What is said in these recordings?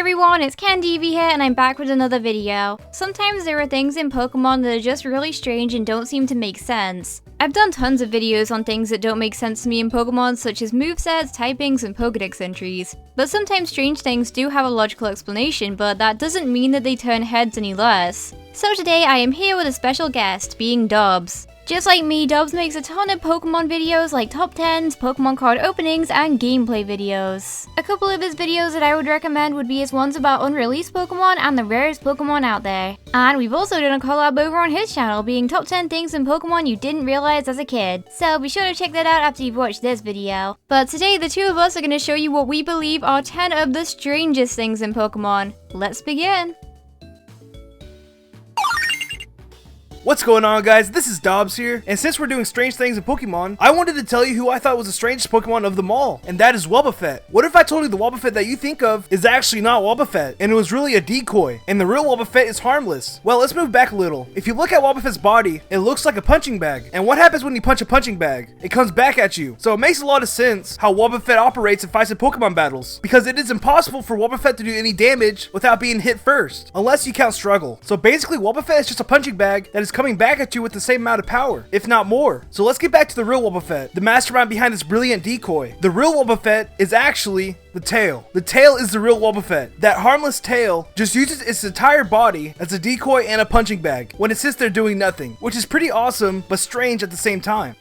everyone, it's Candivi here and I'm back with another video. Sometimes there are things in Pokemon that are just really strange and don't seem to make sense. I've done tons of videos on things that don't make sense to me in Pokemon, such as movesets, typings, and Pokedex entries. But sometimes strange things do have a logical explanation, but that doesn't mean that they turn heads any less. So today I am here with a special guest, being Dobbs. Just like me, Dobbs makes a ton of Pokemon videos like top 10s, Pokemon card openings, and gameplay videos. A couple of his videos that I would recommend would be his ones about unreleased Pokemon and the rarest Pokemon out there. And we've also done a collab over on his channel, being top 10 things in Pokemon you didn't realize as a kid. So be sure to check that out after you've watched this video. But today the two of us are going to show you what we believe are 10 of the strangest things in Pokemon. Let's begin! What's going on, guys? This is Dobbs here, and since we're doing strange things in Pokemon, I wanted to tell you who I thought was the strangest Pokemon of them all, and that is Wobbuffet. What if I told you the Wobbuffet that you think of is actually not Wobbuffet, and it was really a decoy, and the real Wobbuffet is harmless? Well, let's move back a little. If you look at Wobbuffet's body, it looks like a punching bag, and what happens when you punch a punching bag? It comes back at you. So it makes a lot of sense how Wobbuffet operates and fights in Pokemon battles, because it is impossible for Wobbuffet to do any damage without being hit first, unless you count Struggle. So basically, Wobbuffet is just a punching bag that is coming back at you with the same amount of power, if not more. So let's get back to the real Wobbuffet, the mastermind behind this brilliant decoy. The real Wobbuffet is actually the tail. The tail is the real Wobbuffet. That harmless tail just uses its entire body as a decoy and a punching bag when it sits there doing nothing, which is pretty awesome but strange at the same time.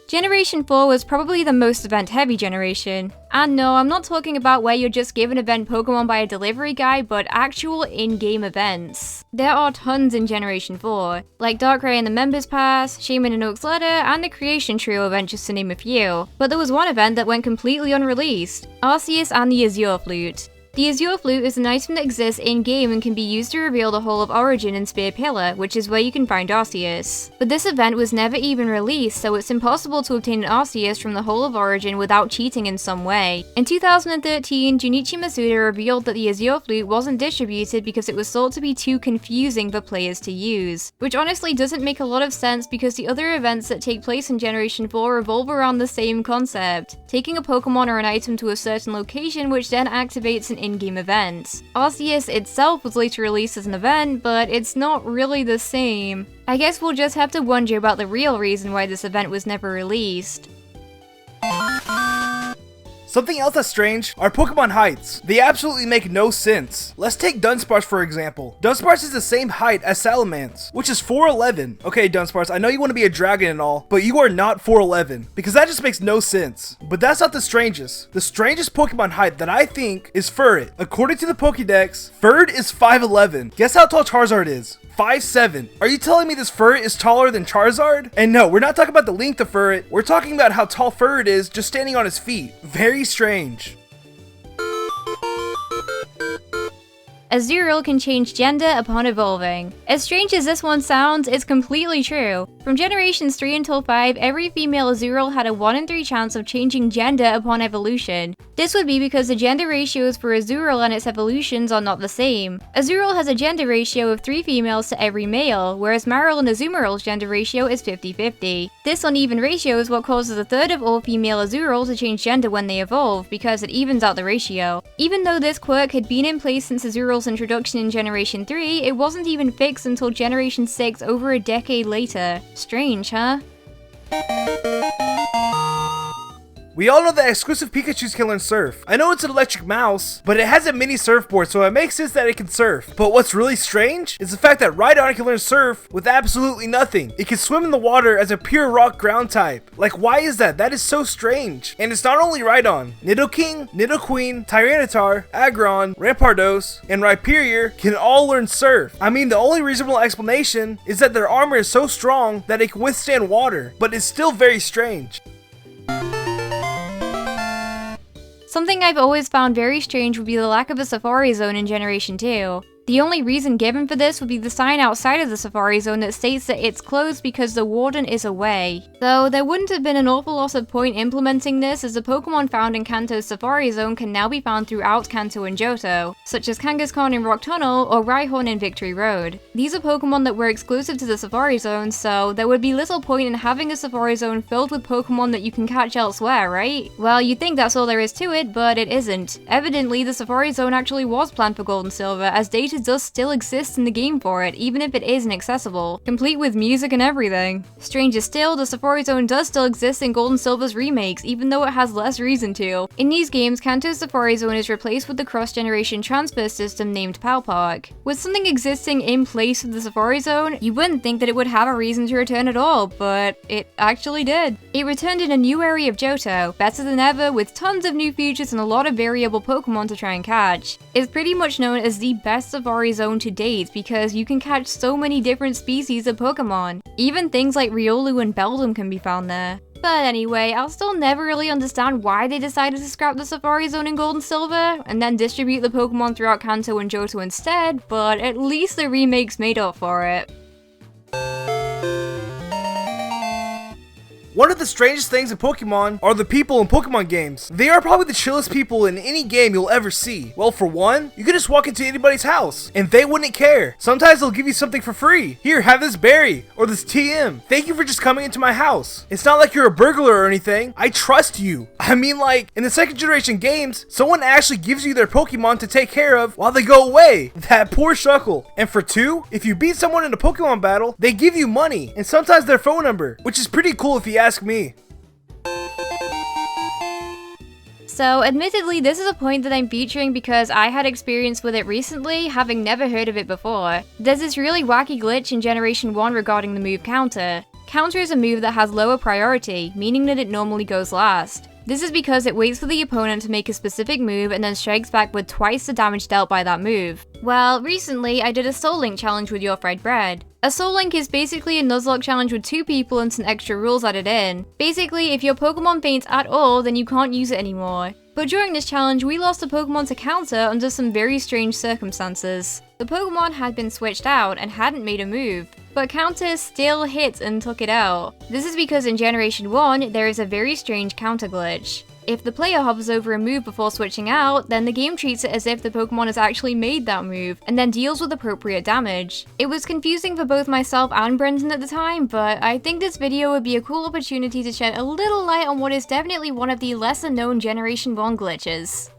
Generation 4 was probably the most event-heavy generation. And no, I'm not talking about where you're just given event Pokemon by a delivery guy, but actual in-game events. There are tons in Generation 4, like Darkrai and the Members Pass, Shaman and Oak's Ladder, and the Creation Trio event, just to name a few. But there was one event that went completely unreleased, Arceus and the Ezio Flute. The Ezio Flute is an item that exists in-game and can be used to reveal the Hole of Origin in Spear Pillar, which is where you can find Arceus. But this event was never even released, so it's impossible to obtain an Arceus from the Hole of Origin without cheating in some way. In 2013, Junichi Masuda revealed that the Ezio Flute wasn't distributed because it was thought to be too confusing for players to use. Which honestly doesn't make a lot of sense because the other events that take place in Generation 4 revolve around the same concept, taking a Pokemon or an item to a certain location which then activates an in-game event. Arceus itself was later released as an event, but it's not really the same. I guess we'll just have to wonder about the real reason why this event was never released. Something else that's strange are Pokemon heights. They absolutely make no sense. Let's take Dunsparce for example. Dunsparce is the same height as Salamence, which is 4'11". Okay, Dunsparce, I know you want to be a dragon and all, but you are not 4'11", because that just makes no sense. But that's not the strangest. The strangest Pokemon height that I think is Furret. According to the Pokédex, Furret is 5'11". Guess how tall Charizard is? 5'7". Are you telling me this Furret is taller than Charizard? And no, we're not talking about the length of Furret, we're talking about how tall Furret is just standing on his feet. Very strange. Azurill can change gender upon evolving. As strange as this one sounds, it's completely true. From generations 3 until 5, every female Azurill had a 1 in 3 chance of changing gender upon evolution. This would be because the gender ratios for Azurill and its evolutions are not the same. Azurill has a gender ratio of 3 females to every male, whereas Marill and Azumarill's gender ratio is 50-50. This uneven ratio is what causes a third of all female Azurill to change gender when they evolve, because it evens out the ratio. Even though this quirk had been in place since Azurill's introduction in Generation 3, it wasn't even fixed until Generation 6 over a decade later. Strange, huh? We all know that exclusive Pikachus can learn Surf. I know it's an electric mouse, but it has a mini surfboard, so it makes sense that it can surf. But what's really strange is the fact that Rhydon can learn Surf with absolutely nothing. It can swim in the water as a pure rock ground type. Like, why is that? That is so strange. And it's not only Rhydon. Nidoking, Nidoqueen, Tyranitar, Aggron, Rampardos, and Rhyperior can all learn Surf. I mean, the only reasonable explanation is that their armor is so strong that it can withstand water, but it's still very strange. Something I've always found very strange would be the lack of a Safari Zone in Generation 2. The only reason given for this would be the sign outside of the Safari Zone that states that it's closed because the warden is away. Though there wouldn't have been an awful lot of point implementing this, as the Pokemon found in Kanto's Safari Zone can now be found throughout Kanto and Johto, such as Kangaskhan in Rock Tunnel or Rhyhorn in Victory Road. These are Pokemon that were exclusive to the Safari Zone, so there would be little point in having a Safari Zone filled with Pokemon that you can catch elsewhere, right? Well, you'd think that's all there is to it, but it isn't. Evidently, the Safari Zone actually was planned for Gold and Silver, as data does still exist in the game for it, even if it isn't accessible, complete with music and everything. Stranger still, the Safari Zone does still exist in Gold and Silver's remakes, even though it has less reason to. In these games, Kanto's Safari Zone is replaced with the cross-generation transfer system named Pal Park. With something existing in place of the Safari Zone, you wouldn't think that it would have a reason to return at all, but it actually did. It returned in a new area of Johto, better than ever, with tons of new features and a lot of variable Pokemon to try and catch. It's pretty much known as the best Safari Zone to date because you can catch so many different species of Pokemon. Even things like Riolu and Beldum can be found there. But anyway, I'll still never really understand why they decided to scrap the Safari Zone in Gold and Silver, and then distribute the Pokemon throughout Kanto and Johto instead, but at least the remakes made up for it. One of the strangest things in Pokemon are the people in Pokemon games. They are probably the chillest people in any game you'll ever see. Well, for one, you could just walk into anybody's house, and they wouldn't care. Sometimes they'll give you something for free. Here, have this berry, or this TM. Thank you for just coming into my house. It's not like you're a burglar or anything. I trust you. I mean, like, in the second generation games, someone actually gives you their Pokemon to take care of while they go away. That poor Shuckle. And for two, if you beat someone in a Pokemon battle, they give you money, and sometimes their phone number, which is pretty cool if you ask me. So admittedly, this is a point that I'm featuring because I had experience with it recently, having never heard of it before. There's this really wacky glitch in Generation 1 regarding the move Counter. Counter is a move that has lower priority, meaning that it normally goes last. This is because it waits for the opponent to make a specific move and then strikes back with twice the damage dealt by that move. Well, recently I did a Soul Link challenge with Your Fried Bread. A Soul Link is basically a Nuzlocke challenge with 2 people and some extra rules added in. Basically, if your Pokemon faints at all, then you can't use it anymore. But during this challenge, we lost a Pokemon to Counter under some very strange circumstances. The Pokemon had been switched out and hadn't made a move, but Counter still hit and took it out. This is because in Generation 1, there is a very strange counter glitch. If the player hovers over a move before switching out, then the game treats it as if the Pokemon has actually made that move, and then deals with appropriate damage. It was confusing for both myself and Brendan at the time, but I think this video would be a cool opportunity to shed a little light on what is definitely one of the lesser known Generation 1 glitches.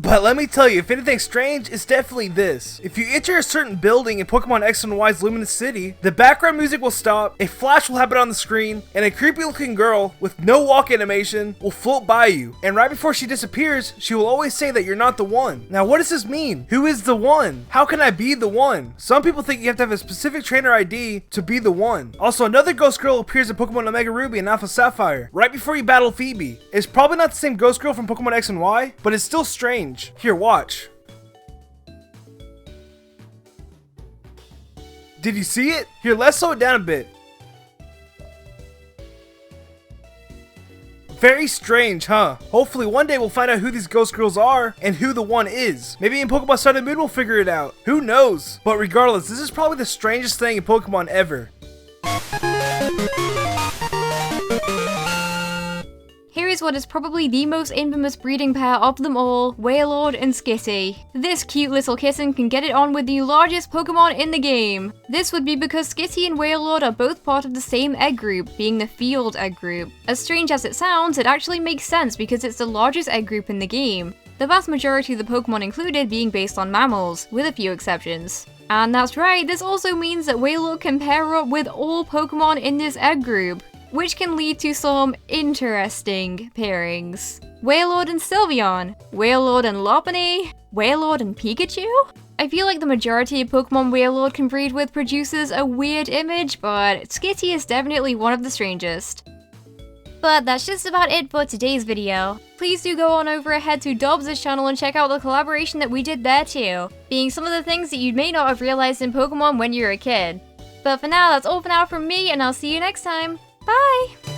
But let me tell you, if anything's strange, it's definitely this. If you enter a certain building in Pokemon X and Y's Luminous City, the background music will stop, a flash will happen on the screen, and a creepy looking girl with no walk animation will float by you. And right before she disappears, she will always say that you're not the one. Now what does this mean? Who is the one? How can I be the one? Some people think you have to have a specific trainer ID to be the one. Also, another ghost girl appears in Pokemon Omega Ruby and Alpha Sapphire, right before you battle Phoebe. It's probably not the same ghost girl from Pokemon X and Y, but it's still strange. Here, watch. Did you see it? Here, let's slow it down a bit. Very strange, huh? Hopefully one day we'll find out who these ghost girls are and who the one is. Maybe in Pokemon Sun and Moon we'll figure it out. Who knows? But regardless, this is probably the strangest thing in Pokemon ever. Here is what is probably the most infamous breeding pair of them all, Wailord and Skitty. This cute little kitten can get it on with the largest Pokemon in the game. This would be because Skitty and Wailord are both part of the same egg group, being the Field egg group. As strange as it sounds, it actually makes sense because it's the largest egg group in the game. The vast majority of the Pokemon included being based on mammals, with a few exceptions. And that's right, this also means that Wailord can pair up with all Pokemon in this egg group, which can lead to some interesting pairings. Wailord and Sylveon, Wailord and Lopunny, Wailord and Pikachu? I feel like the majority of Pokemon Wailord can breed with produces a weird image, but Skitty is definitely one of the strangest. But that's just about it for today's video. Please do go on over ahead to Dobbs' channel and check out the collaboration that we did there too, being some of the things that you may not have realized in Pokemon when you were a kid. But for now, that's all for now from me, and I'll see you next time. Bye!